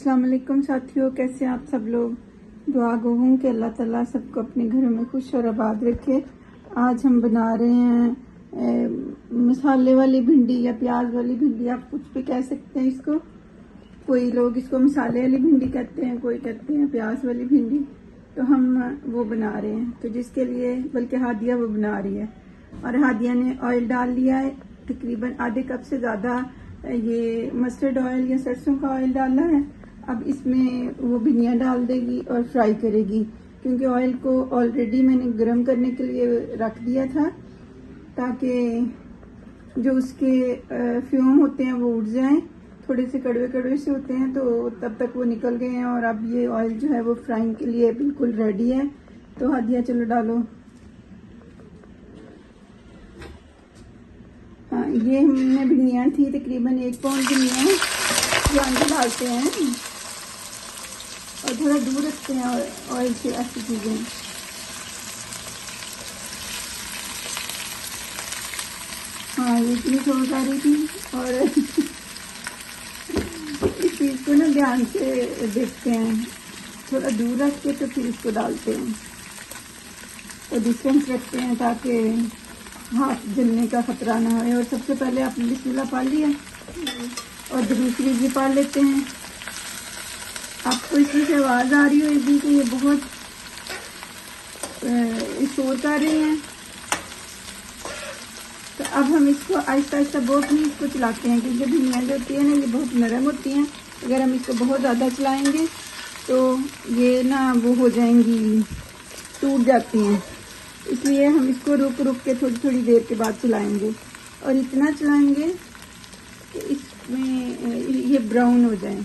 अस्सलाम वालेकुम साथियों, कैसे आप सब लोग। दुआ गो हूँ कि अल्लाह ताला सबको अपने घरों में खुश और आबाद रखे। आज हम बना रहे हैं मसाले वाली भिंडी या प्याज वाली भिंडी, आप कुछ भी कह सकते हैं इसको। कोई लोग इसको मसाले वाली भिंडी कहते हैं, कोई कहते हैं प्याज वाली भिंडी। तो हम वो बना रहे हैं, तो जिसके लिए बल्कि हादिया वो बना रही है और हादिया ने ऑयल डाल लिया है, तकरीबन आधे कप से ज़्यादा ये मस्टर्ड ऑयल या सरसों का ऑयल डाला है। अब इसमें वो भिंडियाँ डाल देगी और फ्राई करेगी, क्योंकि ऑयल को ऑलरेडी मैंने गर्म करने के लिए रख दिया था ताकि जो उसके फ्यूम होते हैं वो उड़ जाएं। थोड़े से कड़वे कड़वे से होते हैं, तो तब तक वो निकल गए हैं और अब ये ऑयल जो है वो फ्राइंग के लिए बिल्कुल रेडी है। तो हादिया चलो डालो। हाँ, ये हमने भिंडियाँ थी तकरीबन 1 पाउंड भिंडियाँ जो अंदर डालते हैं और थोड़ा दूर रखते हैं ऑयल से ऐसी चीज़ें। हाँ, ये इतनी शोर आ रही थी और इस चीज़ को ना ध्यान से देखते हैं, थोड़ा दूर रख के तो फिर इसको डालते हैं, तो डिस्टेंस रखते हैं ताकि हाथ जलने का खतरा ना हो। और सबसे पहले आपने बिस्मिल्लाह पढ़ लिया और दूसरी भी पढ़ लेते हैं। आपको इसमें से आवाज़ आ रही होगी कि ये बहुत शोर कर रही हैं, तो अब हम इसको आहिस्ता आहिस्ता बहुत ही इसको चलाते हैं, क्योंकि भिंडियाँ जो होती है ना ये बहुत नरम होती हैं। अगर हम इसको बहुत ज़्यादा चलाएंगे तो ये ना वो हो जाएंगी, टूट जाती हैं। इसलिए हम इसको रुक रुक के थोड़ी थोड़ी देर के बाद चलाएंगे और इतना चलाएंगे कि इसमें ये ब्राउन हो जाए।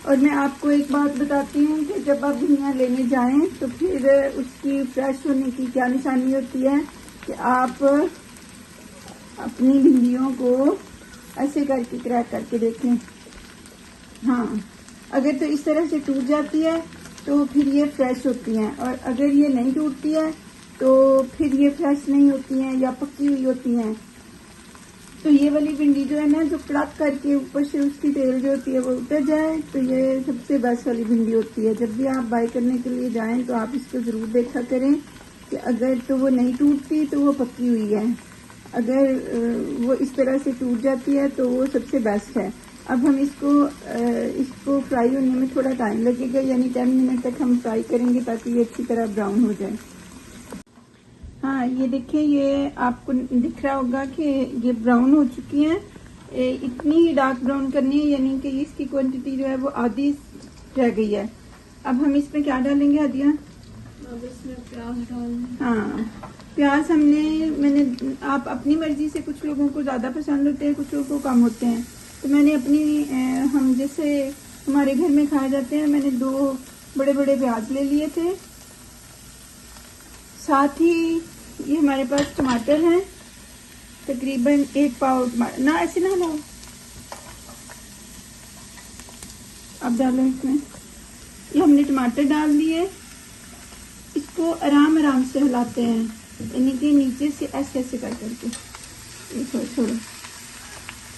और मैं आपको एक बात बताती हूँ कि जब आप भिंडियाँ लेने जाएं तो फिर उसकी फ्रेश होने की क्या निशानी होती है कि आप अपनी भिंडियों को ऐसे करके क्रैक करके देख लें। हाँ, अगर तो इस तरह से टूट जाती है तो फिर ये फ्रेश होती हैं, और अगर ये नहीं टूटती है तो फिर ये फ्रेश नहीं होती हैं या पकी हुई होती हैं। तो ये वाली भिंडी जो है ना, जो कड़क करके ऊपर से उसकी तेल जो होती है वो उतर जाए, तो ये सबसे बेस्ट वाली भिंडी होती है। जब भी आप बाई करने के लिए जाएं तो आप इसको ज़रूर देखा करें कि अगर तो वो नहीं टूटती तो वो पकी हुई है, अगर वो इस तरह से टूट जाती है तो वो सबसे बेस्ट है। अब हम इसको फ्राई होने में थोड़ा टाइम लगेगा, यानी 10 मिनट तक हम फ्राई करेंगे ताकि ये अच्छी तरह ब्राउन हो जाए। हाँ, ये देखिए, ये आपको दिख रहा होगा कि ये ब्राउन हो चुकी हैं। इतनी ही डार्क ब्राउन करनी है, यानी कि इसकी क्वांटिटी जो है वो आधी रह गई है। अब हम इसमें क्या डालेंगे आदिया? अब इसमें प्याज डालेंगे। हाँ, प्याज मैंने आप अपनी मर्जी से, कुछ लोगों को ज़्यादा पसंद होते हैं, कुछ लोगों को कम होते हैं। तो मैंने हम जैसे हमारे घर में खाए जाते हैं, मैंने 2 बड़े बड़े प्याज ले लिए थे। साथ ही ये हमारे पास टमाटर हैं, तकरीबन 1 पाव टमाटर। ना ऐसे ना लाओ, अब डालो इसमें। ये हमने टमाटर डाल दिए, इसको आराम आराम से हिलाते हैं, यानी कि नीचे से ऐसे ऐसे कर करके ये छोड़ो,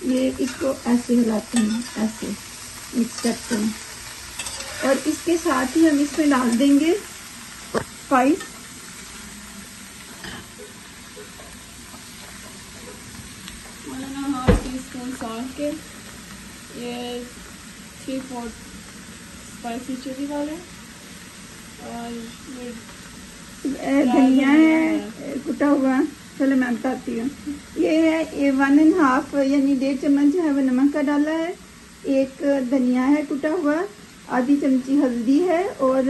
ये इसको ऐसे हिलाते हैं, ऐसे मिक्स करते हैं। और इसके साथ ही हम इसमें डाल देंगे spice. Half tea spoon salt के, ये 3/4 स्पाइसी चिली वाले, और धनिया है कुटा हुआ। चलो मैं बताती हूँ। ये है 1.5 यानी 1.5 चम्मच जो है वो नमक का डाला है, 1 धनिया है कुटा हुआ, आधी चमची हल्दी है, और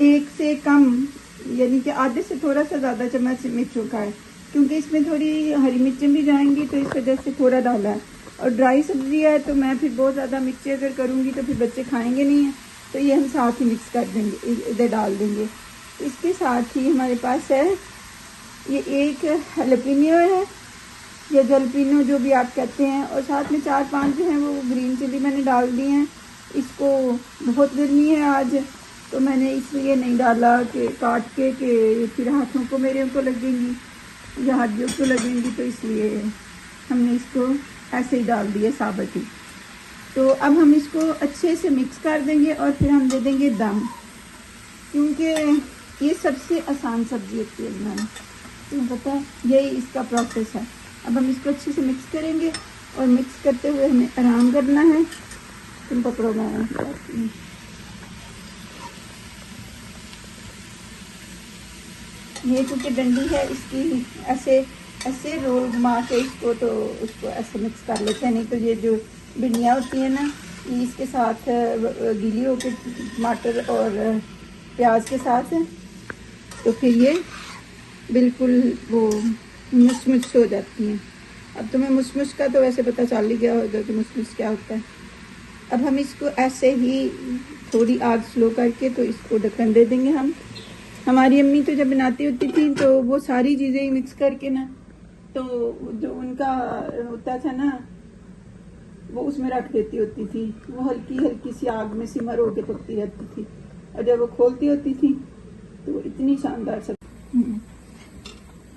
1 से कम यानी कि आधे से थोड़ा सा ज़्यादा चम्मच मिर्चों का है, क्योंकि इसमें थोड़ी हरी मिर्चें भी जाएंगी तो इस वजह से थोड़ा डाला है। और ड्राई सब्जी है तो मैं फिर बहुत ज़्यादा मिर्ची अगर करूँगी तो फिर बच्चे खाएंगे नहीं है, तो ये हम साथ ही मिक्स कर देंगे, इधर डाल देंगे। इसके साथ ही हमारे पास है ये 1 जलपिनो है, या जलपिनो जो भी आप कहते हैं, और साथ में 4-5 जो हैं वो ग्रीन चिली मैंने डाल दी हैं। इसको बहुत गर्मी है आज, तो मैंने इसलिए नहीं डाला कि काट के कि फिर हाथों को मेरे को लगेंगी या हड्डियों को लगेंगी, तो इसलिए हमने इसको ऐसे ही डाल दिया साबुत ही। तो अब हम इसको अच्छे से मिक्स कर देंगे और फिर हम दे देंगे दम, क्योंकि ये सबसे आसान सब्जी होती है बनाना, तुम्हें पता है, यही इसका प्रोसेस है। अब हम इसको अच्छे से मिक्स करेंगे और मिक्स करते हुए हमें आराम करना है। तुम पकड़ो, मैं ये क्योंकि डंडी है इसकी, ऐसे रोल घुमा के इसको, तो उसको ऐसे मिक्स कर लेते हैं। नहीं तो ये जो भिंडियाँ होती हैं ना, ये इसके साथ गीली होकर टमाटर और प्याज के साथ है, तो फिर ये बिल्कुल वो मुच हो जाती हैं। अब तुम्हें मुच का तो वैसे पता चल ही गया होगा कि मुच क्या होता है। अब हम इसको ऐसे ही थोड़ी आग स्लो करके तो इसको ढक्कन दे देंगे हम। हमारी अम्मी तो जब बनाती होती थी तो वो सारी चीज़ें ही मिक्स करके ना, तो जो उनका होता था ना वो उसमें रख देती होती थी। वो हल्की हल्की सी आग में सिमर होके पकती रहती थी, और जब वो खोलती होती थी तो वो इतनी शानदार सब्जी।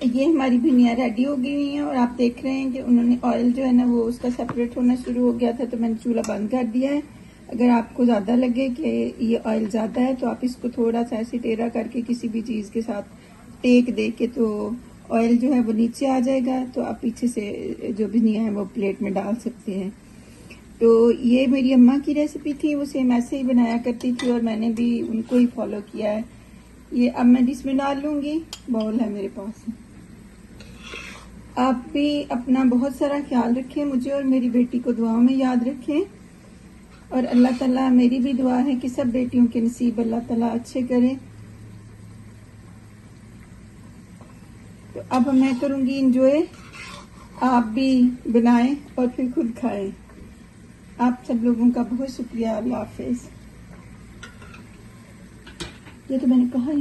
ये हमारी भिंडियाँ रेडी हो गई हुई हैं और आप देख रहे हैं कि उन्होंने ऑयल जो है ना वो उसका सेपरेट होना शुरू हो गया था, तो मैंने चूल्हा बंद कर दिया है। अगर आपको ज़्यादा लगे कि ये ऑयल ज़्यादा है तो आप इसको थोड़ा सा ऐसे टेढ़ा करके किसी भी चीज़ के साथ टेक दे के, तो ऑयल जो है वो नीचे आ जाएगा, तो आप पीछे से जो भिंडियाँ हैं वो प्लेट में डाल सकते हैं। तो ये मेरी अम्मा की रेसिपी थी, वो सेम ऐसे ही बनाया करती थी और मैंने भी उनको ही फॉलो किया है। ये अब मैं इसमें डाल लूँगी, बाउल है मेरे पास। आप भी अपना बहुत सारा ख्याल रखें, मुझे और मेरी बेटी को दुआओं में याद रखें, और अल्लाह ताला, मेरी भी दुआ है कि सब बेटियों के नसीब अल्लाह ताला अच्छे करे। तो अब मैं करूँगी इंजॉय, आप भी बनाएं और फिर खुद खाएं। आप सब लोगों का बहुत शुक्रिया। अल्लाह हाफिज। ये तो मैंने कहा ही